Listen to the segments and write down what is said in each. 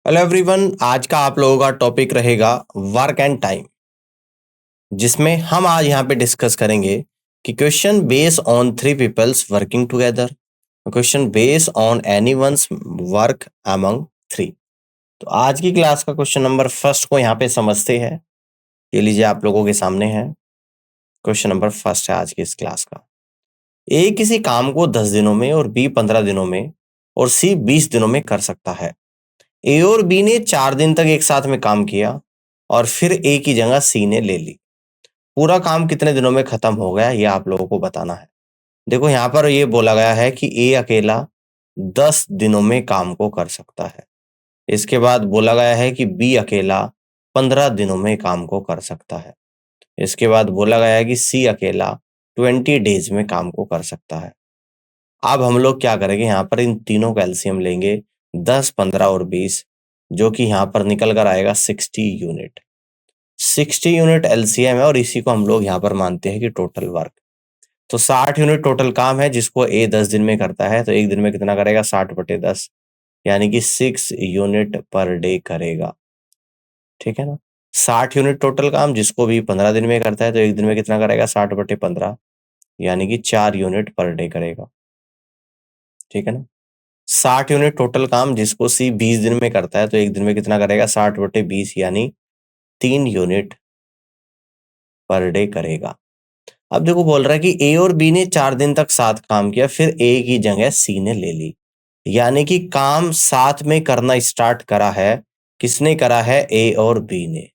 Hello everyone, आज का आप लोगों का टॉपिक रहेगा वर्क एंड टाइम, जिसमें हम आज यहाँ पे डिस्कस करेंगे कि question base on three peoples working together, question base on anyone's work among three. तो आज की क्लास का क्वेश्चन नंबर फर्स्ट को यहाँ पे समझते हैं। ये लीजिए आप लोगों के सामने है, क्वेश्चन नंबर फर्स्ट है आज की इस क्लास का। ए किसी काम को 10 दिनों में और बी 15 दिनों में और सी 20 दिनों में कर सकता है। ए और बी ने 4 दिन तक एक साथ में काम किया और फिर ए की जगह सी ने ले ली। पूरा काम कितने दिनों में खत्म हो गया, ये आप लोगों को बताना है। देखो यहाँ पर ये बोला गया है कि ए अकेला 10 दिनों में काम को कर सकता है। इसके बाद बोला गया है कि बी अकेला 15 दिनों में काम को कर सकता है। इसके बाद बोला गया है कि सी अकेला 20 डेज में काम को कर सकता है। अब हम लोग क्या करेंगे, यहाँ पर इन तीनों का एलसीएम लेंगे, 10, 15 और 20, जो कि यहाँ पर निकल कर आएगा 60 यूनिट। 60 यूनिट एलसीएम है और इसी को हम लोग यहाँ पर मानते हैं कि टोटल वर्क। तो 60 यूनिट टोटल काम है जिसको ए 10 दिन में करता है, तो एक दिन में कितना करेगा, 60/10, यानी कि 6 यूनिट पर डे करेगा। ठीक है ना। 60 यूनिट टोटल काम जिसको भी 15 दिन में करता है, तो एक दिन में कितना करेगा, 60/15, यानी कि 4 यूनिट पर डे करेगा। ठीक है ना। 60 यूनिट टोटल काम जिसको सी 20 दिन में करता है, तो एक दिन में कितना करेगा, 60/20, यानी 3 यूनिट पर डे करेगा। अब देखो बोल रहा है कि ए और बी ने 4 दिन तक साथ काम किया, फिर ए की जगह सी ने ले ली, यानी कि काम साथ में करना स्टार्ट करा है। किसने करा है, ए और बी ने,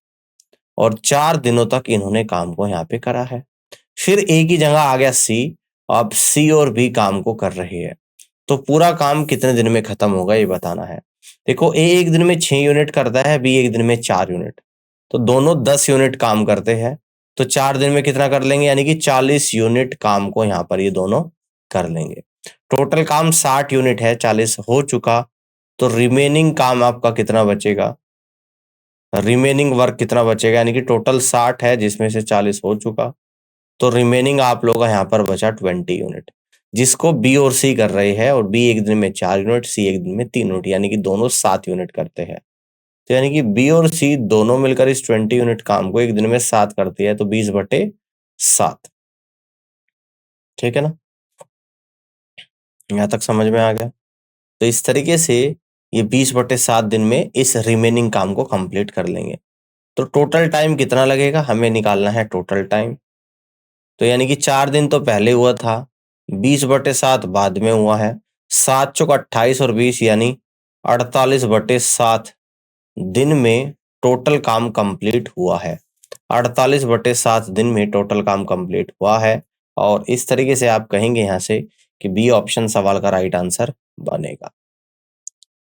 और 4 दिनों तक इन्होंने काम को यहाँ पे करा है। फिर ए की जगह आ गया सी, अब सी और बी काम को कर रही है, तो पूरा काम कितने दिन में खत्म होगा ये बताना है। देखो ए एक दिन में 6 यूनिट करता है, बी एक दिन में 4 यूनिट, तो दोनों 10 यूनिट काम करते हैं, तो 4 दिन में कितना कर लेंगे, यानी कि 40 यूनिट काम को यहाँ पर ये दोनों कर लेंगे। टोटल काम 60 यूनिट है, 40 हो चुका, तो रिमेनिंग काम आपका कितना बचेगा, रिमेनिंग वर्क कितना बचेगा, यानी कि टोटल 60 है जिसमें से 40 हो चुका, तो रिमेनिंग आप लोगों का यहाँ पर बचा 20 यूनिट, जिसको बी और सी कर रहे हैं, और बी एक दिन में 4 यूनिट, सी एक दिन में 3 यूनिट, यानी कि दोनों 7 यूनिट करते हैं। तो यानी कि बी और सी दोनों मिलकर इस 20 यूनिट काम को एक दिन में 7 करती है, तो 20/7। ठीक है ना, यहाँ तक समझ में आ गया। तो इस तरीके से ये 20/7 दिन में इस रिमेनिंग काम को कंप्लीट कर लेंगे। तो टोटल टाइम कितना लगेगा, हमें निकालना है टोटल टाइम। तो यानी कि 4 दिन तो पहले हुआ था, 20/7 बाद में हुआ है, 7×4 = 28 और 20 यानी 48/7 दिन में टोटल काम कंप्लीट हुआ है। 48/7 दिन में टोटल काम कंप्लीट हुआ है, और इस तरीके से आप कहेंगे यहाँ से कि बी ऑप्शन सवाल का राइट आंसर बनेगा।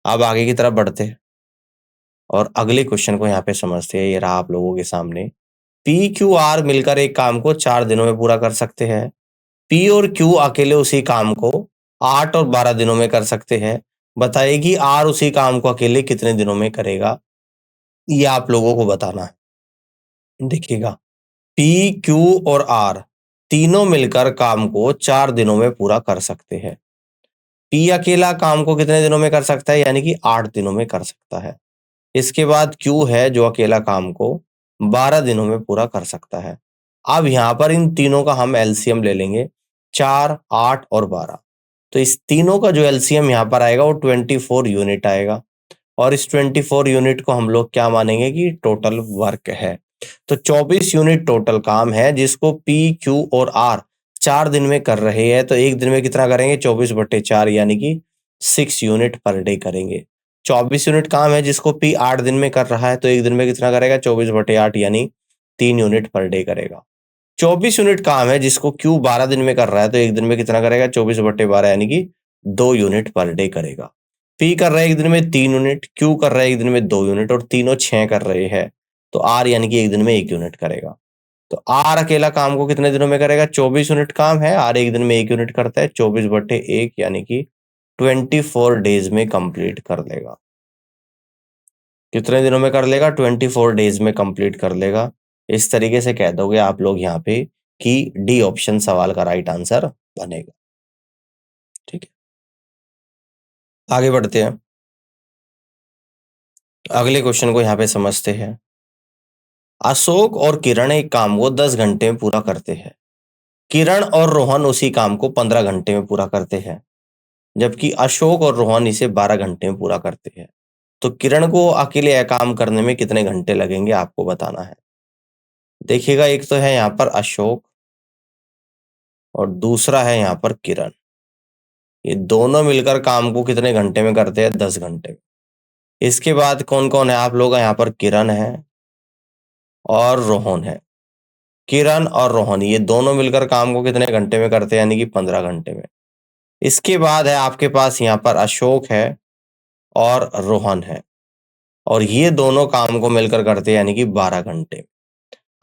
अब आगे की तरफ बढ़ते हैं और अगले क्वेश्चन को यहाँ पे समझते हैं। ये रहा आप लोगों के सामने, पी क्यू आर मिलकर एक काम को 4 दिनों में पूरा कर सकते हैं। पी और क्यू अकेले उसी काम को 8 और 12 दिनों में कर सकते हैं। बताइए कि आर उसी काम को अकेले कितने दिनों में करेगा, ये आप लोगों को बताना है। देखिएगा, पी क्यू और आर तीनों मिलकर काम को 4 दिनों में पूरा कर सकते हैं। पी अकेला काम को कितने दिनों में कर सकता है, यानी कि 8 दिनों में कर सकता है। इसके बाद क्यू है जो अकेला काम को 12 दिनों में पूरा कर सकता है। अब यहाँ पर इन तीनों का हम एलसीएम ले लेंगे, 4, 8 और 12। तो इस तीनों का जो एलसीएम यहाँ पर आएगा वो 24 यूनिट आएगा, और इस 24 यूनिट को हम लोग क्या मानेंगे कि टोटल वर्क है। तो 24 यूनिट टोटल काम है जिसको पी क्यू और आर 4 दिन में कर रहे हैं, तो एक दिन में कितना करेंगे, 24/4, यानी कि 6 यूनिट पर डे करेंगे। 24 यूनिट काम है जिसको पी 8 दिन में कर रहा है, तो एक दिन में कितना करेगा, 24/8, यानी 3 यूनिट पर डे करेगा। 24 यूनिट काम है जिसको क्यू 12 दिन में कर रहा है, तो एक दिन में कितना करेगा, 24/12, यानी कि 2 यूनिट पर डे करेगा। पी कर रहा है एक दिन में 3 यूनिट, क्यू कर रहा है एक दिन में 2 यूनिट, और तीनों 6 कर रहे हैं, तो आर यानी कि एक दिन में 1 यूनिट करेगा। तो आर अकेला काम को कितने दिनों में करेगा, 24 यूनिट काम है, आर एक दिन में 1 यूनिट करता है, 24/1, यानी कि 24 डेज में कंप्लीट कर लेगा। कितने दिनों में कर लेगा, 24 डेज में कंप्लीट कर लेगा। इस तरीके से कह दोगे आप लोग यहाँ पे कि डी ऑप्शन सवाल का राइट आंसर बनेगा। ठीक है, आगे बढ़ते हैं। अगले क्वेश्चन को यहाँ पे समझते हैं। अशोक और किरण एक काम को 10 घंटे में पूरा करते हैं। किरण और रोहन उसी काम को 15 घंटे में पूरा करते हैं, जबकि अशोक और रोहन इसे 12 घंटे में पूरा करते हैं। तो किरण को अकेले यह काम करने में कितने घंटे लगेंगे आपको बताना है। देखिएगा, एक तो है यहाँ पर अशोक और दूसरा है यहाँ पर किरण। ये दोनों मिलकर काम को कितने घंटे में करते हैं? 10 घंटे में। इसके बाद कौन कौन है आप लोग? यहाँ पर किरण है और रोहन है। किरण और रोहन ये दोनों मिलकर काम को कितने घंटे में करते हैं? यानी कि 15 घंटे में। इसके बाद है आपके पास यहाँ पर अशोक है और रोहन है, और ये दोनों काम को मिलकर करते हैं यानी कि 12 घंटे।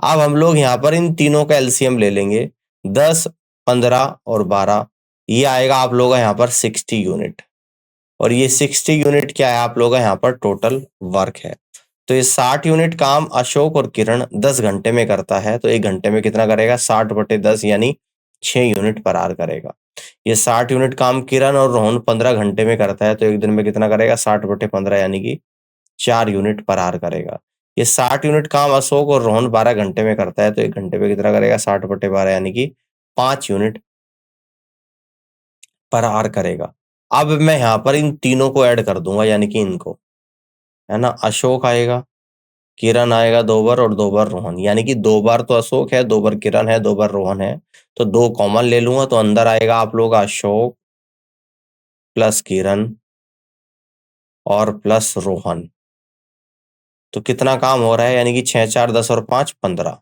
अब हम लोग यहाँ पर इन तीनों का एलसीएम ले लेंगे, 10, 15 और 12। ये आएगा आप लोगों का यहाँ पर 60 यूनिट, और ये 60 यूनिट क्या है आप लोगों का यहाँ पर टोटल वर्क है। तो ये 60 यूनिट काम अशोक और किरण 10 घंटे में करता है, तो 1 घंटे में कितना करेगा? 60/10 यानी 6 यूनिट पर आवर करेगा। ये 60 यूनिट काम किरण और रोहन 15 घंटे में करता है, तो एक दिन में कितना करेगा? 60/15 यानी कि 4 यूनिट पर आवर करेगा। ये 60 यूनिट काम अशोक और रोहन 12 घंटे में करता है, तो 1 घंटे में कितना करेगा? 60/12 यानी कि 5 यूनिट पर आवर करेगा। अब मैं यहाँ पर इन तीनों को ऐड कर दूंगा, यानी कि इनको, है ना, अशोक आएगा, किरण आएगा 2 बार और 2 बार रोहन, यानी कि 2 बार तो अशोक है, 2 बार किरण है, 2 बार रोहन है। तो 2 कॉमन ले लूंगा, तो अंदर आएगा आप लोग अशोक प्लस किरण और प्लस रोहन। तो कितना काम हो रहा है? यानी कि 6, 4, 10 और 5, 15।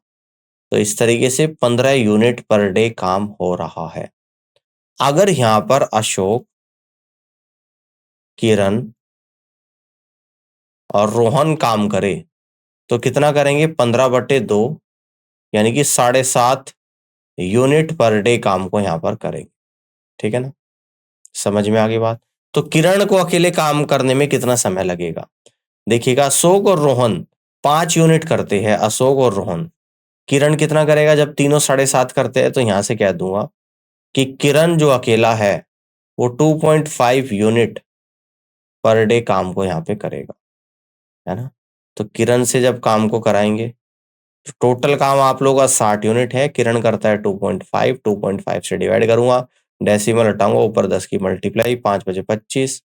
तो इस तरीके से 15 यूनिट पर डे काम हो रहा है। अगर यहाँ पर अशोक, किरण और रोहन काम करे तो कितना करेंगे? 15/2 यानी कि 7.5 यूनिट पर डे काम को यहाँ पर करेंगे। ठीक है ना, समझ में आ गई बात? तो किरण को अकेले काम करने में कितना समय लगेगा? देखिएगा, अशोक और रोहन 5 यूनिट करते हैं, अशोक और रोहन। किरण कितना करेगा? जब तीनों 7.5 करते हैं, तो यहां से कह दूंगा कि किरण जो अकेला है वो 2.5 यूनिट पर डे काम को यहाँ पे करेगा, है ना। तो किरण से जब काम को कराएंगे तो टोटल काम आप लोगों का 60 यूनिट है, किरण करता है 2.5, 2.5 से डिवाइड करूंगा, डेसिमल हटाऊंगा, ऊपर 10 की मल्टीप्लाई, 5 बजे 25,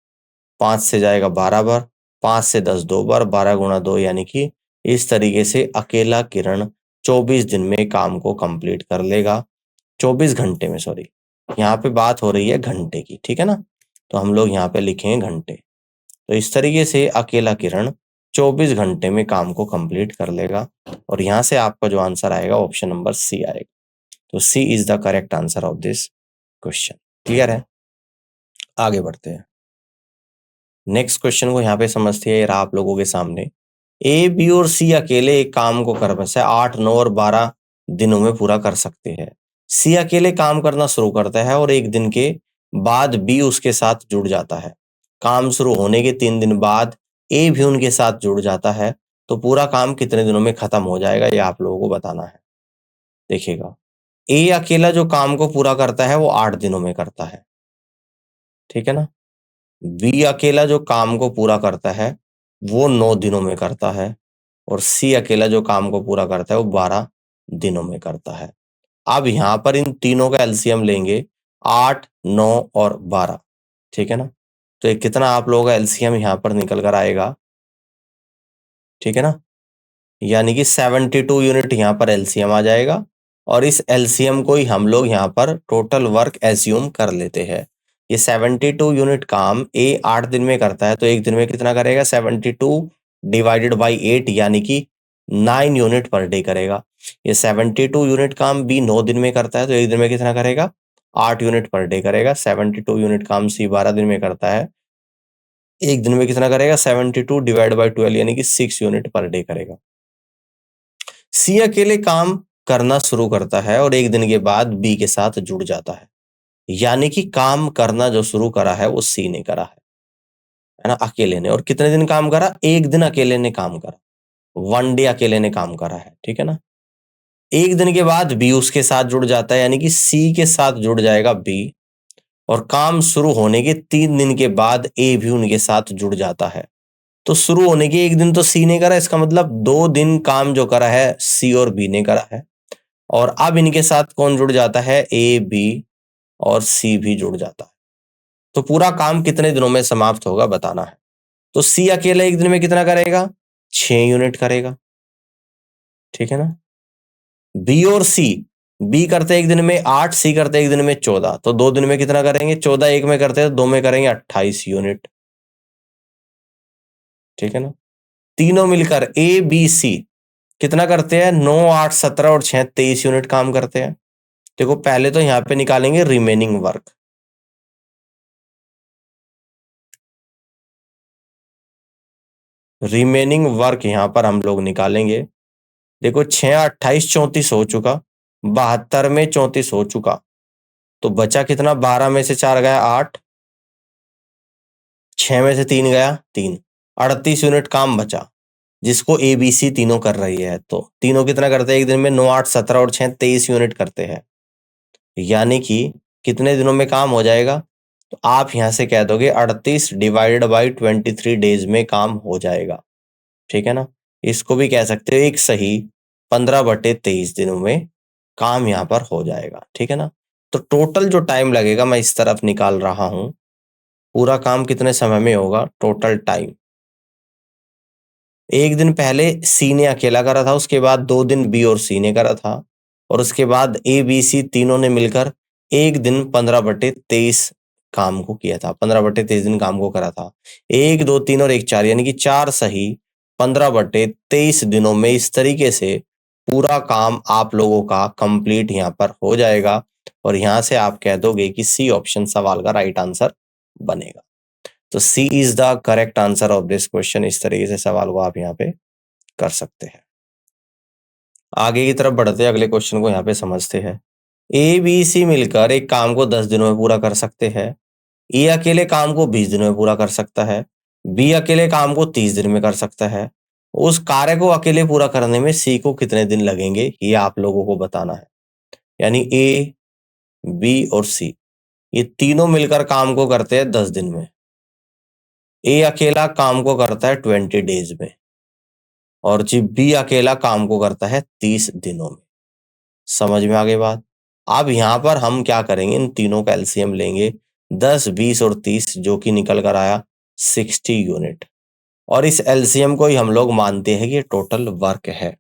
5 से जाएगा 12 बार, 5 से 10 2 बार, 12 गुणा 2 यानी कि इस तरीके से अकेला किरण 24 दिन में काम को कंप्लीट कर लेगा। 24 घंटे में, सॉरी, यहाँ पे बात हो रही है घंटे की, ठीक है ना। तो हम लोग यहाँ पे लिखेंगे घंटे। तो इस तरीके से अकेला किरण 24 घंटे में काम को कंप्लीट कर लेगा, और यहाँ से आपका जो आंसर आएगा ऑप्शन नंबर सी आएगा। तो C is the correct answer of this question. Clear है? आगे बढ़ते हैं। नेक्स्ट क्वेश्चन को यहाँ पे समझते हैं। आप लोगों के सामने ए, बी और सी अकेले एक काम को क्रमशः 8, 9 और 12 दिनों में पूरा कर सकते हैं। सी अकेले काम करना शुरू करता है और एक दिन के बाद बी उसके साथ जुड़ जाता है। काम शुरू होने के 3 दिन बाद ए भी उनके साथ जुड़ जाता है। तो पूरा काम कितने दिनों में खत्म हो जाएगा, ये आप लोगों को बताना है। देखिएगा, ए अकेला जो काम को पूरा करता है वो 8 दिनों में करता है, ठीक है ना। बी अकेला जो काम को पूरा करता है वो 9 दिनों में करता है, और सी अकेला जो काम को पूरा करता है वो 12 दिनों में करता है। अब यहां पर इन तीनों का एलसीएम लेंगे, 8, 9 और 12, ठीक है ना। तो ये कितना आप लोगों का एलसीएम यहां पर निकल कर आएगा, ठीक है ना। यानी कि 72 यूनिट यहाँ पर एलसीएम आ जाएगा, और इस एलसीएम को ही हम लोग यहाँ पर टोटल वर्क एज्यूम कर लेते हैं। ये 72 यूनिट काम ए 8 दिन में करता है, तो एक दिन में कितना करेगा? 72 डिवाइडेड बाई 8 यानी कि 9 यूनिट पर डे करेगा। ये 72 यूनिट काम बी 9 दिन में करता है, तो एक दिन में कितना करेगा? 8 यूनिट पर डे करेगा। 72 यूनिट काम सी 12 दिन में करता है, एक दिन में कितना करेगा? 72 डिवाइड बाई 12 यानी कि 6 यूनिट पर डे करेगा। सी अकेले काम करना शुरू करता है और एक दिन के बाद बी के साथ जुड़ जाता है, यानी कि काम करना जो शुरू करा है वो सी ने करा है ना, अकेले ने। और कितने दिन काम करा? एक दिन अकेले ने काम करा, 1 डे अकेले ने काम करा है, ठीक है ना। एक दिन के बाद बी उसके साथ जुड़ जाता है, यानी कि सी के साथ जुड़ जाएगा बी, और काम शुरू होने के 3 दिन के बाद ए भी उनके साथ जुड़ जाता है। तो शुरू होने के एक दिन तो सी ने करा, इसका मतलब 2 दिन काम जो करा है सी और बी ने करा है। और अब इनके साथ कौन जुड़ जाता है, ए बी और सी भी जुड़ जाता है। तो पूरा काम कितने दिनों में समाप्त होगा बताना है। तो सी अकेला एक दिन में कितना करेगा, 6 यूनिट करेगा, ठीक है ना। बी और सी, बी करते एक दिन में 8, सी करते एक दिन में 14, तो 2 दिन में कितना करेंगे, 14 एक में करते हैं तो 2 में करेंगे 28 यूनिट, ठीक है ना। तीनों मिलकर ए बी सी कितना करते हैं, 9 8 17 और 6 23 यूनिट काम करते हैं। देखो पहले तो यहां पे निकालेंगे रिमेनिंग वर्क। रिमेनिंग वर्क यहां पर हम लोग निकालेंगे। देखो 6 28 34 हो चुका, 72 में 34 हो चुका, तो बचा कितना, 12 में से 4 गया 8, 6 में से 3 गया 3, 38 यूनिट काम बचा, जिसको ए बी सी तीनों कर रही है। तो तीनों कितना करते हैं एक दिन में, 9 8 17 और 6 23 यूनिट करते हैं, यानी कि कितने दिनों में काम हो जाएगा। तो आप यहां से कह दोगे 38 डिवाइडेड बाई 23 डेज में काम हो जाएगा, ठीक है ना। इसको भी कह सकते हो एक सही 15/23 दिनों में काम यहां पर हो जाएगा, ठीक है ना। तो टोटल जो टाइम लगेगा मैं इस तरफ निकाल रहा हूं, पूरा काम कितने समय में होगा, टोटल टाइम। एक दिन पहले सी ने अकेला करा था, उसके बाद 2 दिन बी और सी ने करा था, और उसके बाद ए बी सी तीनों ने मिलकर एक दिन 15/23 काम को किया था, 15/23 दिन काम को करा था। 1 2 3 और 1 4 यानी कि 4 सही 15/23 दिनों में इस तरीके से पूरा काम आप लोगों का कंप्लीट यहाँ पर हो जाएगा, और यहाँ से आप कह दोगे कि सी ऑप्शन सवाल का राइट आंसर बनेगा। तो C is the correct answer of this question. इस तरीके से सवाल को आप यहाँ पे कर सकते हैं। आगे की तरफ बढ़ते हैं, अगले क्वेश्चन को यहाँ पे समझते हैं। ए बी सी मिलकर एक काम को 10 दिनों में पूरा कर सकते हैं। ए अकेले काम को 20 दिनों में पूरा कर सकता है। बी अकेले काम को 30 दिन में कर सकता है। उस कार्य को अकेले पूरा करने में सी को कितने दिन लगेंगे, ये आप लोगों को बताना है। यानी ए बी और सी ये तीनों मिलकर काम को करते हैं 10 दिन में। ए अकेला काम को करता है 20 डेज में, और जी बी अकेला काम को करता है 30 दिनों में। समझ में आ गई बात। अब यहां पर हम क्या करेंगे, इन तीनों का एलसीएम लेंगे, 10 20 और 30 जो कि निकल कर आया 60 यूनिट, और इस एलसीएम को ही हम लोग मानते हैं कि ये टोटल वर्क है।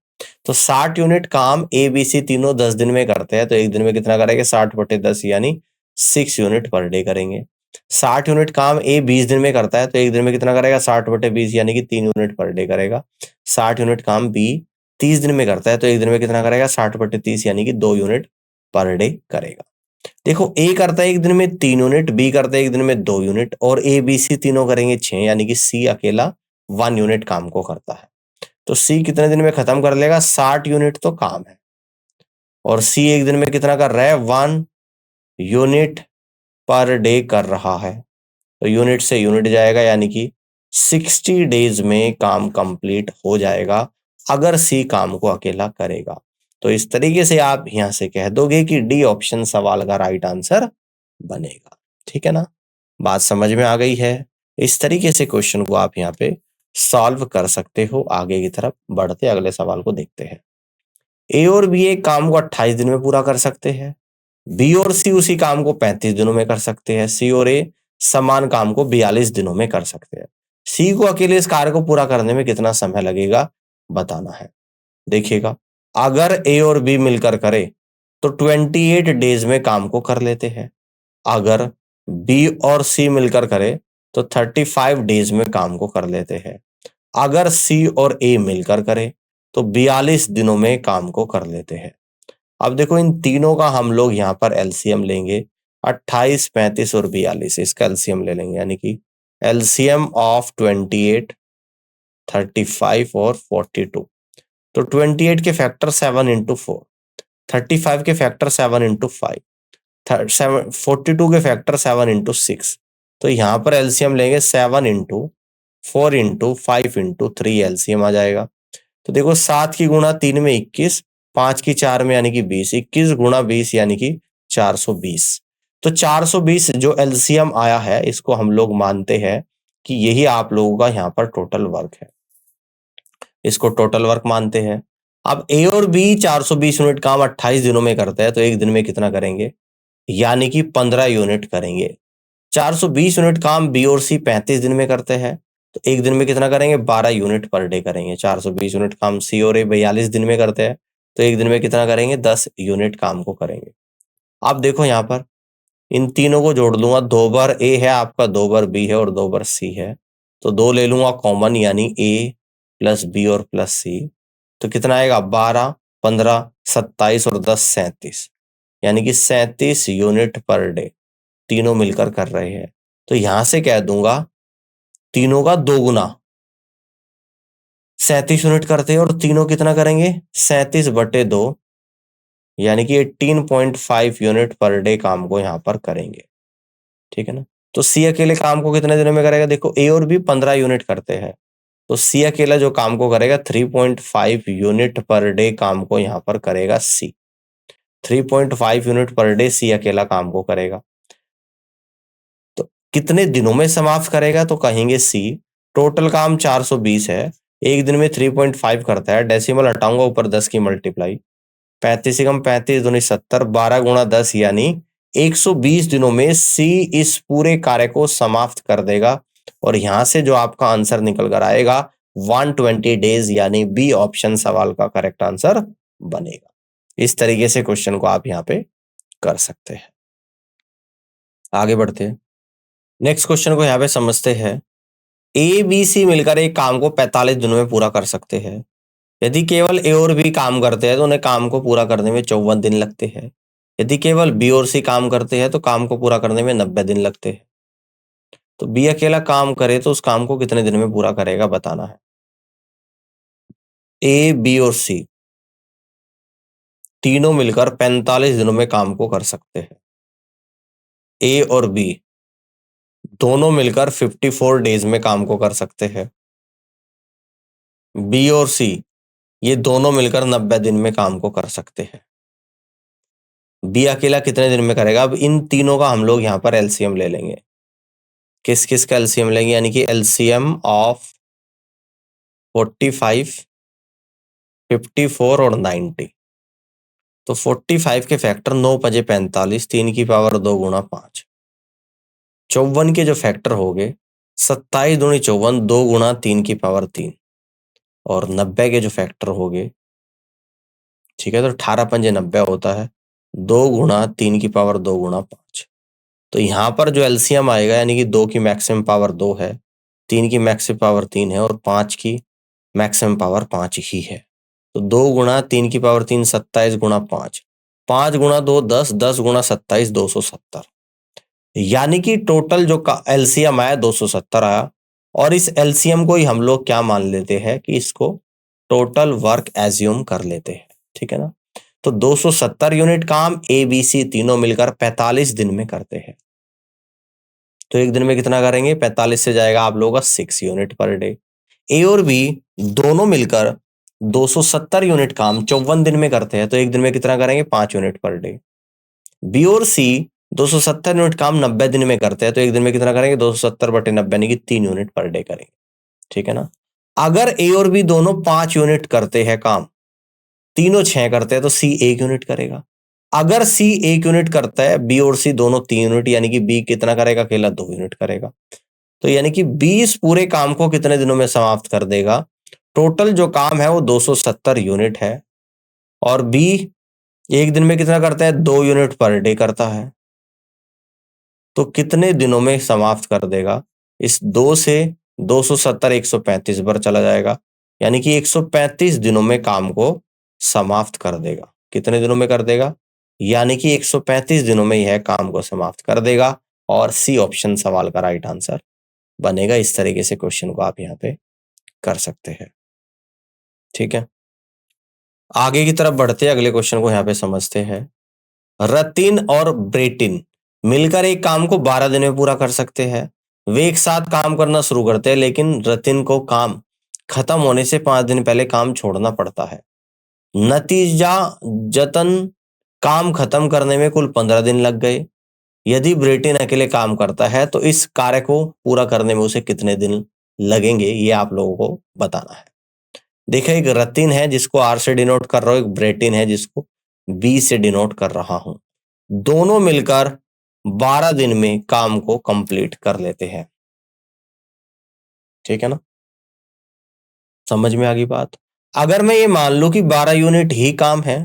तो 60 यूनिट काम ए बी सी तीनों 10 दिन में करते हैं, तो एक दिन में कितना करेंगे, 60/10 यानी 6 यूनिट पर डे करेंगे। 60 यूनिट काम ए 20 दिन में करता है, तो एक दिन में कितना करेगा, 60/20 यानी कि 3 यूनिट पर डे करेगा। 60 यूनिट काम बी 30 दिन में करता है, तो एक दिन में कितना करेगा, 60/30 यानी कि 2 यूनिट पर डे करेगा। देखो ए करता है एक दिन में 3 यूनिट, बी करता है एक दिन में 2 यूनिट, और ए बी सी तीनों करेंगे 6, यानी कि सी अकेला 1 यूनिट काम को करता है। तो सी कितने दिन में खत्म कर लेगा, 60 यूनिट तो काम है, और सी एक दिन में कितना कर रहा है, 1 यूनिट पर डे कर रहा है। तो यूनिट से यूनिट जाएगा, यानी कि 60 डेज में काम कंप्लीट हो जाएगा अगर सी काम को अकेला करेगा। तो इस तरीके से आप यहां से कह दोगे कि डी ऑप्शन सवाल का राइट आंसर बनेगा, ठीक है ना। बात समझ में आ गई है। इस तरीके से क्वेश्चन को आप यहाँ पे सॉल्व कर सकते हो। आगे की तरफ बढ़ते अगले सवाल को देखते हैं। ए और बी एक काम को 28 दिन में पूरा कर सकते हैं। बी और सी उसी काम को 35 दिनों में कर सकते हैं। सी और ए समान काम को 42 दिनों में कर सकते हैं। सी को अकेले इस कार्य को पूरा करने में कितना समय लगेगा बताना है। देखिएगा, अगर ए और बी मिलकर करे तो 28 डेज में काम को कर लेते हैं। अगर बी और सी मिलकर करे तो 35 डेज में काम को कर लेते हैं। अगर सी और ए मिलकर करे तो 42 दिनों में काम को कर लेते हैं। अब देखो इन तीनों का हम लोग यहाँ पर एलसीएम लेंगे, 28 35 और 42, इसका एलसीएम ले लेंगे, यानी कि एलसीएम ऑफ 28 35 और 42। तो 28 के फैक्टर 7 इंटू 4, 35 के फैक्टर 7 इंटू 5, 42 के फैक्टर 7 इंटू 6। तो यहाँ पर एलसीएम लेंगे 7 इंटू 4 इंटू 5 इंटू 3 एलसीएम आ जाएगा। तो देखो 7 की गुणा 3 में 21, 5 की 4 में यानी कि 20, 21 गुणा 20 यानी कि 420। तो 420 जो एलसीएम आया है इसको हम लोग मानते हैं कि यही आप लोगों का यहाँ पर टोटल वर्क है, इसको टोटल वर्क मानते हैं। अब ए और बी 420 यूनिट काम 28 दिनों में करते हैं, तो एक दिन में कितना करेंगे, यानी कि 15 यूनिट करेंगे। 420 यूनिट काम बी और सी 35 दिन में करते हैं, तो एक दिन में कितना करेंगे, 12 यूनिट पर डे करेंगे। 420 यूनिट काम सी और ए 42 दिन में करते हैं, तो एक दिन में कितना करेंगे, 10 यूनिट काम को करेंगे। आप देखो यहाँ पर इन तीनों को जोड़ लूंगा, 2 बार ए है आपका, 2 बार बी है और 2 बार सी है, तो 2 ले लूंगा कॉमन, यानी ए प्लस बी और प्लस सी, तो कितना आएगा, 12, 15, 27 और 10 37, यानी कि 37 यूनिट पर डे तीनों मिलकर कर रहे हैं। तो यहां से कह दूंगा तीनों का 2 गुना 37 यूनिट करते हैं, और तीनों कितना करेंगे, 37/2, यानी कि 18.5 यूनिट पर डे काम को यहां पर करेंगे। ठीक है ना। तो सी अकेले काम को कितने दिनों में करेगा, देखो ए और बी 15 यूनिट करते हैं, तो सी अकेला जो काम को करेगा 3.5 यूनिट पर डे काम को यहां पर करेगा सी। 3.5 यूनिट पर डे सी अकेला काम को करेगा। तो कितने दिनों में समाप्त करेगा, तो कहेंगे सी। टोटल काम 420 है, एक दिन में 3.5 करता है, डेसिमल हटाऊंगा ऊपर 10 की मल्टीप्लाई, 35 से कम 35 दूनी 70, 12 गुणा 10 यानी 120 दिनों में सी इस पूरे कार्य को समाप्त कर देगा। और यहां से जो आपका आंसर निकल कर आएगा 120 डेज, यानी बी ऑप्शन सवाल का करेक्ट आंसर बनेगा। इस तरीके से क्वेश्चन को आप यहाँ पे कर सकते हैं। आगे बढ़ते हैं, नेक्स्ट क्वेश्चन को यहाँ पे समझते हैं। ए बी सी मिलकर एक काम को 45 दिनों में पूरा कर सकते हैं। यदि केवल ए और बी काम करते हैं तो उन्हें काम को पूरा करने में 54 दिन लगते हैं। यदि केवल बी और सी काम करते हैं तो काम को पूरा करने में 90 दिन लगते हैं। तो बी अकेला काम करे तो उस काम को कितने दिन में पूरा करेगा बताना है। ए बी और सी तीनों मिलकर 45 दिनों में काम को कर सकते हैं। ए और बी दोनों मिलकर 54 डेज में काम को कर सकते हैं। बी और सी ये दोनों मिलकर 90 दिन में काम को कर सकते हैं। बी अकेला कितने दिन में करेगा, अब इन तीनों का हम लोग यहाँ पर एलसीएम ले लेंगे। किस किस का एलसीएम लेंगे, यानी कि एलसीएम ऑफ 45, 54 और 90। तो 45 के फैक्टर 9 5 45, 3 की पावर 2 गुणा 5। 54 के जो फैक्टर हो गए 27 दूनी 54, 2 गुणा 3 की पावर 3। और 90 के जो फैक्टर हो गए, ठीक है, तो 18 पंजे 90 होता है, 2 गुणा 3 की पावर 2 गुणा 5। तो यहाँ पर जो एलसीएम आएगा, यानी कि 2 की मैक्सिमम पावर 2 है, 3 की मैक्सिमम पावर 3 है और 5 की मैक्सिमम पावर 5 ही है। तो 2 गुणा 3 की पावर 3 27 गुणा 5, 5 गुणा 2 10, 10 गुणा 27 270, यानी कि टोटल जो का एलसीएम आया 270 आया। और इस एलसीएम को ही हम लोग क्या मान लेते हैं कि इसको टोटल वर्क एज्यूम कर लेते हैं। ठीक है ना। तो 270 यूनिट काम ए बी सी तीनों मिलकर 45 दिन में करते हैं। तो एक दिन में कितना करेंगे, 45 से जाएगा आप लोगों का 6 यूनिट पर डे। ए और बी दोनों मिलकर 270 यूनिट काम 54 दिन में करते हैं, तो एक दिन में कितना करेंगे, 5 यूनिट पर डे। बी और सी 270 यूनिट काम 90 दिन में करते हैं, तो एक दिन में कितना करेंगे, 270/90 यानी कि 3 यूनिट पर डे करेंगे। ठीक है ना। अगर ए और बी दोनों 5 यूनिट करते हैं काम, तीनों 6 करते हैं, तो सी 1 यूनिट करेगा। अगर सी 1 यूनिट करता है, बी और सी दोनों 3 यूनिट, यानी कि बी कितना करेगा, अकेला 2 यूनिट करेगा। तो यानी कि 20 पूरे काम को कितने दिनों में समाप्त कर देगा। टोटल जो काम है वो 270 यूनिट है, और बी एक दिन में कितना करता है, 2 यूनिट पर डे करता है। तो कितने दिनों में समाप्त कर देगा, इस 2 से 270 135 पर चला जाएगा, यानी कि 135 दिनों में काम को समाप्त कर देगा। कितने दिनों में कर देगा, यानी कि 135 दिनों में यह काम को समाप्त कर देगा। और सी ऑप्शन सवाल का राइट आंसर बनेगा। इस तरीके से क्वेश्चन को आप यहाँ पे कर सकते हैं। ठीक है, आगे की तरफ बढ़ते हैं, अगले क्वेश्चन को यहाँ पे समझते हैं। रतिन और ब्रेटिन मिलकर एक काम को 12 दिन में पूरा कर सकते हैं। वे एक साथ काम करना शुरू करते हैं, लेकिन रतिन को काम खत्म होने से 5 दिन पहले काम छोड़ना पड़ता है। नतीजा जतन काम खत्म करने में कुल 15 दिन लग गए। यदि ब्रेटिन अकेले काम करता है तो इस कार्य को पूरा करने में उसे कितने दिन लगेंगे, ये आप लोगों को बताना है। देखिए, एक रतिन है जिसको आर से डिनोट कर रहा हूं, एक ब्रेटिन है जिसको बी से डिनोट कर रहा हूं। दोनों मिलकर 12 दिन में काम को कंप्लीट कर लेते हैं। ठीक है ना, समझ में आ गई बात। अगर मैं ये मान लूं कि 12 यूनिट ही काम है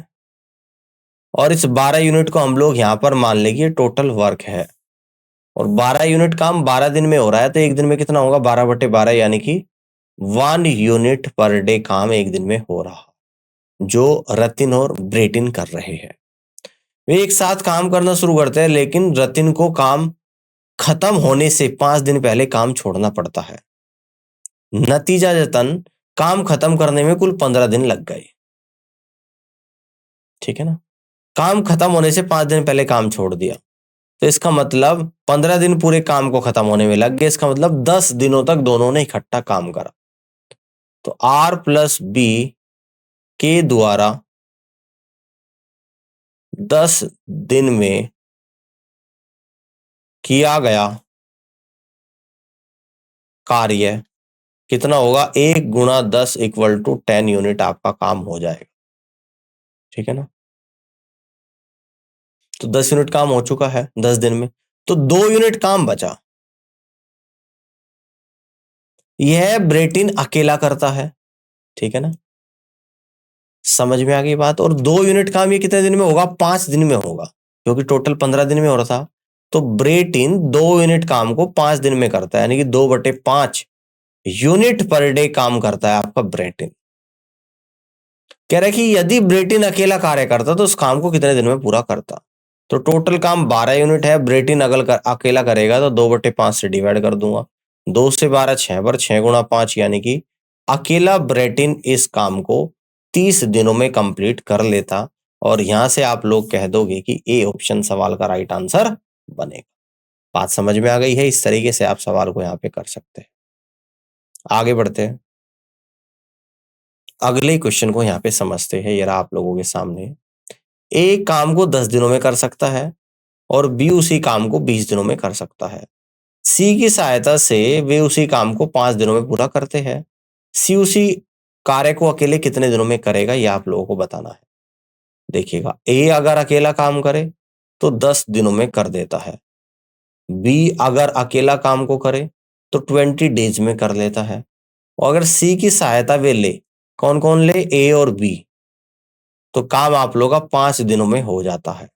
और इस 12 यूनिट को हम लोग यहां पर मान लेंगे टोटल वर्क है, और 12 यूनिट काम 12 दिन में हो रहा है, तो एक दिन में कितना होगा, 12/12, यानी कि 1 यूनिट पर डे काम एक दिन में हो रहा, जो रतिन और ब्रेटिन कर रहे हैं। वे एक साथ काम करना शुरू करते हैं, लेकिन रतिन को काम खत्म होने से 5 दिन पहले काम छोड़ना पड़ता है। नतीजतन काम खत्म करने में कुल 15 दिन लग गए। ठीक है ना, काम खत्म होने से 5 दिन पहले काम छोड़ दिया, तो इसका मतलब 15 दिन पूरे काम को खत्म होने में लग गए। इसका मतलब 10 दिनों तक दोनों ने इकट्ठा काम करा। तो आर प्लस बी के द्वारा 10 दिन में किया गया कार्य कितना होगा, 1 गुणा 10 इक्वल टू 10 यूनिट आपका काम हो जाएगा। ठीक है ना, तो 10 यूनिट काम हो चुका है 10 दिन में, तो 2 यूनिट काम बचा। यह ब्रेटिन अकेला करता है। ठीक है ना, समझ में आ गई बात। और 2 यूनिट काम ये कितने दिन में होगा, 5 दिन में होगा, क्योंकि टोटल 15 दिन में हो रहा था। तो ब्रेटिन 2 यूनिट काम को 5 दिन में करता है, यानी कि 2/5 यूनिट पर डे काम करता है आपका ब्रेटिन। कह रहा है कि यदि ब्रेटिन अकेला कार्य करता तो उस काम को कितने दिन में पूरा करता। तो टोटल काम 12 यूनिट है, ब्रेटिन अकेला करेगा तो 2/5 से डिवाइड कर दूंगा, 2 से 12 6 पर 6 गुणा 5, यानी कि अकेला ब्रेटिन इस काम को 30 दिनों में कंप्लीट कर लेता। और यहां से आप लोग कह दोगे कि ए ऑप्शन सवाल का राइट आंसर बनेगा। बात समझ में आ गई है, इस तरीके से आप सवाल को यहाँ पे कर सकते हैं। आगे बढ़ते हैं, अगले क्वेश्चन को यहाँ पे समझते हैं। ये रहा आप लोगों के सामने। ए काम को 10 दिनों में कर सकता है और बी उसी काम को 20 दिनों में कर सकता है। सी की सहायता से वे उसी काम को 5 दिनों में पूरा करते हैं। सी उसी कार्य को अकेले कितने दिनों में करेगा, यह आप लोगों को बताना है। देखिएगा, ए अगर अकेला काम करे तो 10 दिनों में कर देता है। बी अगर अकेला काम को करे तो 20 डेज में कर लेता है। और अगर सी की सहायता वे ले, कौन कौन ले, ए और बी, तो काम आप लोग का 5 दिनों में हो जाता है।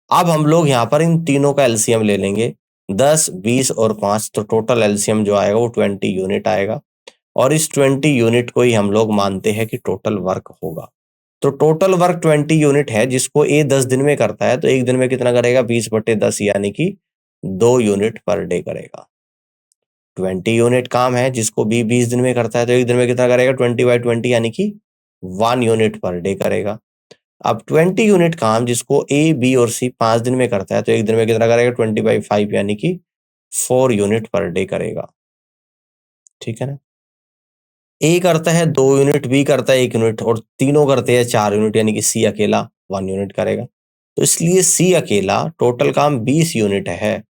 अब हम लोग यहाँ पर इन तीनों का एलसीएम ले लेंगे, 10, 20 और 5, तो टोटल एलसीएम जो आएगा वो 20 यूनिट आएगा। और इस 20 यूनिट को ही हम लोग मानते हैं कि टोटल वर्क होगा। तो टोटल वर्क 20 यूनिट है, जिसको ए 10 दिन में करता है, तो एक दिन में कितना करेगा, 20/10, यानी कि 2 यूनिट पर डे करेगा। 20 यूनिट काम है जिसको बी 20 दिन में करता है, तो एक दिन में कितना करेगा, 20/20, यानी कि 1 यूनिट पर डे करेगा। अब 20 यूनिट काम जिसको ए, बी और सी 5 दिन में करता है, तो एक दिन में कितना करेगा, 20/5, यानी कि 4 यूनिट पर डे करेगा। ठीक है ना, ए करता है 2 यूनिट, बी करता है 1 यूनिट, और तीनों करते हैं 4 यूनिट, यानी कि सी अकेला 1 यूनिट करेगा। तो इसलिए सी अकेला टोटल काम 20 यूनिट है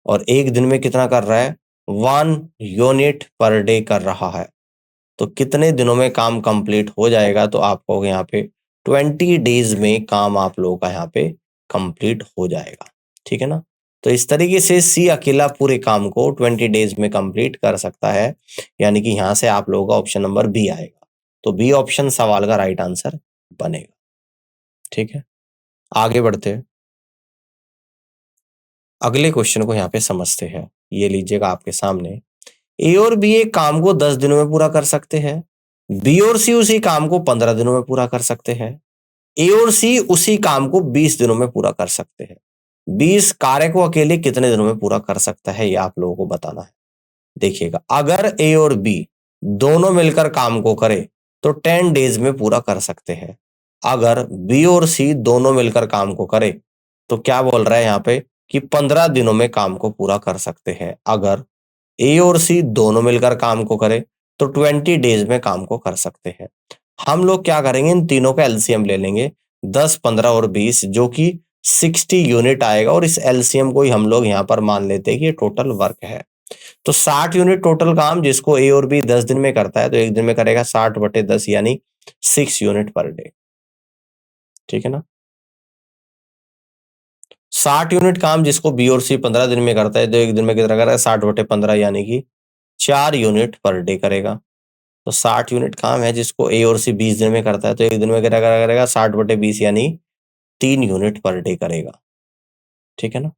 और एक दिन में कितना कर रहा है, 1 यूनिट पर डे कर रहा है। तो कितने दिनों में काम कंप्लीट हो जाएगा, तो आपको यहाँ पे 20 डेज में काम आप लोगों का यहाँ पे कंप्लीट हो जाएगा। ठीक है ना, तो इस तरीके से सी अकेला पूरे काम को 20 डेज में कंप्लीट कर सकता है, यानी कि यहाँ से आप लोगों का ऑप्शन नंबर बी आएगा। तो बी ऑप्शन सवाल का राइट आंसर बनेगा। ठीक है, आगे बढ़ते हैं, अगले क्वेश्चन को यहाँ पे समझते हैं। ये लीजिएगा आपके सामने, ए और बी एक काम को 10 दिनों में पूरा कर सकते हैं। बी और सी उसी काम को 15 दिनों में पूरा कर सकते हैं। ए और सी उसी काम को 20 दिनों में पूरा कर सकते हैं। 20 कार्य को अकेले कितने दिनों में पूरा कर सकता है, ये आप लोगों को बताना है। देखिएगा, अगर ए और बी दोनों मिलकर काम को करे तो 10 डेज में पूरा कर सकते हैं। अगर बी और सी दोनों मिलकर काम को करे तो क्या बोल रहा है यहाँ पे, कि 15 दिनों में काम को पूरा कर सकते हैं। अगर ए और सी दोनों मिलकर काम को करे तो 20 डेज में काम को कर सकते हैं। हम लोग क्या करेंगे, इन तीनों का एलसीएम ले लेंगे, 10, 15 और 20, जो कि 60 यूनिट आएगा और इस एलसीएम को ही हम लोग यहाँ पर मान लेते हैं कि ये टोटल वर्क है। तो 60 यूनिट टोटल काम जिसको ए और बी 10 दिन में करता है तो एक दिन में करेगा 60/10 यानी 6 यूनिट पर डे। ठीक है ना। 60 यूनिट काम जिसको बी और सी 15 दिन में करता है तो एक दिन में कितना करेगा 60/15 यानी कि 4 यूनिट पर डे करेगा। तो 60 यूनिट काम है जिसको ए और सी 20 दिन में करता है तो एक दिन में कितना करेगा 60/20 यानी 3 यूनिट पर डे करेगा। ठीक है ना।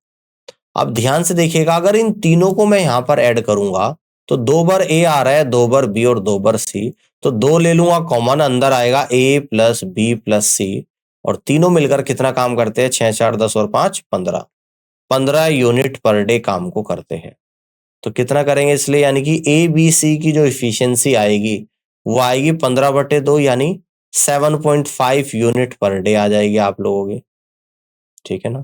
अब ध्यान से देखिएगा, अगर इन तीनों को मैं यहां पर ऐड करूंगा तो 2 बार ए आ रहा है, 2 बार बी और 2 बार सी, तो 2 ले लूंगा कॉमन, अंदर आएगा ए प्लस बी प्लस सी और तीनों मिलकर कितना काम करते हैं 6 4 10 और 5 15 यूनिट पर डे काम को करते हैं। तो कितना करेंगे इसलिए यानी कि ए बी सी की जो इफिशियंसी आएगी वो आएगी 15/2 यानी 7.5 यूनिट पर डे आ जाएगी आप लोगों की। ठीक है ना।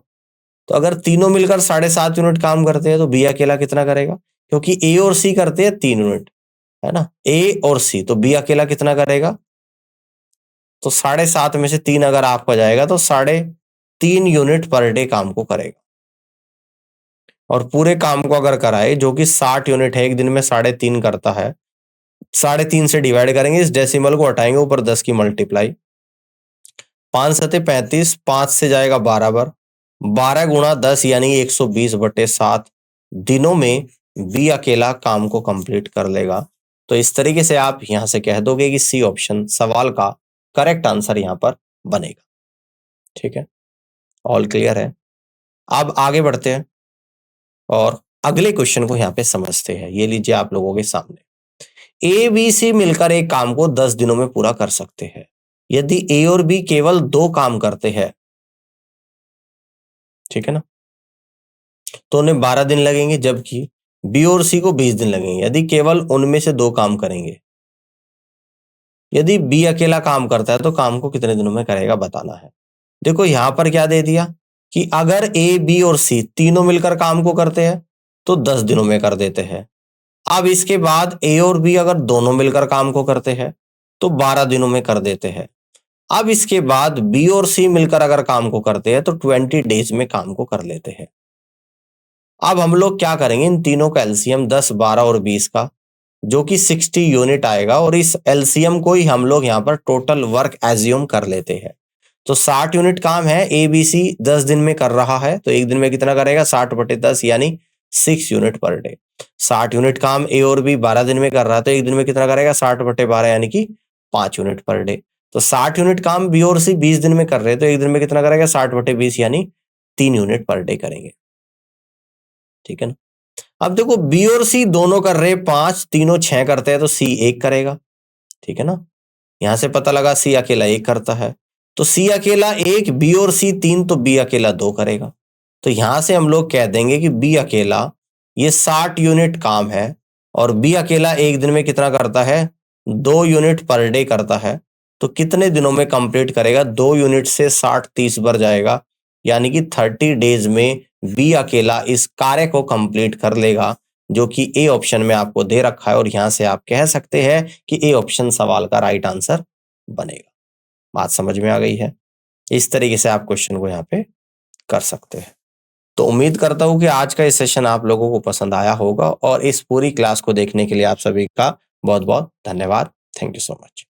तो अगर तीनों मिलकर 7.5 यूनिट काम करते हैं तो बी अकेला कितना करेगा, क्योंकि ए और सी करते हैं 3 यूनिट, है ना, ए और सी, तो बी अकेला कितना करेगा, तो 7.5 में से 3 अगर आपका जाएगा तो 3.5 यूनिट पर डे काम को करेगा। और पूरे काम को अगर कराए जो कि 60 यूनिट है, एक दिन में 3.5 करता है, 3.5 से डिवाइड करेंगे, इस डेसिमल को हटाएंगे, ऊपर 10 की मल्टीप्लाई, 5 सते 35, 5 से जाएगा 12 बार, 12 गुणा 10 यानी 120/7 दिनों में बी अकेला काम को कंप्लीट कर लेगा। तो इस तरीके से आप यहां से कह दोगे कि सी ऑप्शन सवाल का करेक्ट आंसर यहां पर बनेगा। ठीक है, ऑल क्लियर है। अब आगे बढ़ते हैं और अगले क्वेश्चन को यहां पे समझते हैं। ये लीजिए आप लोगों के सामने, ए बी सी मिलकर एक काम को 10 दिनों में पूरा कर सकते हैं। यदि ए और बी केवल 2 काम करते हैं, ठीक है ना, तो उन्हें 12 दिन लगेंगे, जबकि बी और सी को 20 दिन लगेंगे यदि केवल उनमें से 2 काम करेंगे। यदि बी अकेला काम करता है तो काम को कितने दिनों में करेगा बताना है। देखो यहां पर क्या दे दिया कि अगर ए बी और सी तीनों मिलकर काम को करते हैं तो 10 दिनों में कर देते हैं। अब इसके बाद ए और बी अगर दोनों मिलकर काम को करते हैं तो 12 दिनों में कर देते हैं। अब इसके बाद बी और सी मिलकर अगर काम को करते हैं तो 20 डेज में काम को कर लेते हैं। अब हम लोग क्या करेंगे, इन तीनों का एलसीएम 10, 12 और 20 का, जो कि 60 यूनिट आएगा, और इस एलसीएम को ही हम लोग यहाँ पर टोटल वर्क एज्यूम कर लेते हैं। तो 60 यूनिट काम है, ए बी सी 10 दिन में कर रहा है, तो एक दिन में कितना करेगा 60/10 यानी 6 यूनिट पर डे। 60 यूनिट काम ए और बी 12 दिन में कर रहा है, तो एक दिन में कितना करेगा 60/12 यानी कि 5 यूनिट पर डे। तो 60 यूनिट काम बी और सी 20 दिन में कर रहे हैं, तो एक दिन में कितना करेगा 60/20 यानी 3 यूनिट पर डे करेंगे। ठीक है ना। अब देखो बी और सी दोनों कर रहे 5, तीनों 6 करते हैं तो सी 1 करेगा। ठीक है ना। यहां से पता लगा सी अकेला 1 करता है, तो सी अकेला 1, बी और सी 3, तो बी अकेला 2 करेगा। तो यहां से हम लोग कह देंगे कि बी अकेला ये 60 यूनिट काम है और बी अकेला एक दिन में कितना करता है 2 यूनिट पर डे करता है। तो कितने दिनों में कंप्लीट करेगा, 2 यूनिट से 60 30 बार जाएगा, यानी कि 30 डेज में बी अकेला इस कार्य को कंप्लीट कर लेगा, जो कि ए ऑप्शन में आपको दे रखा है। और यहां से आप कह सकते हैं कि ए ऑप्शन सवाल का राइट आंसर बनेगा। बात समझ में आ गई है। इस तरीके से आप क्वेश्चन को यहाँ पे कर सकते हैं। तो उम्मीद करता हूं कि आज का ये सेशन आप लोगों को पसंद आया होगा, और इस पूरी क्लास को देखने के लिए आप सभी का बहुत बहुत धन्यवाद। Thank you so much.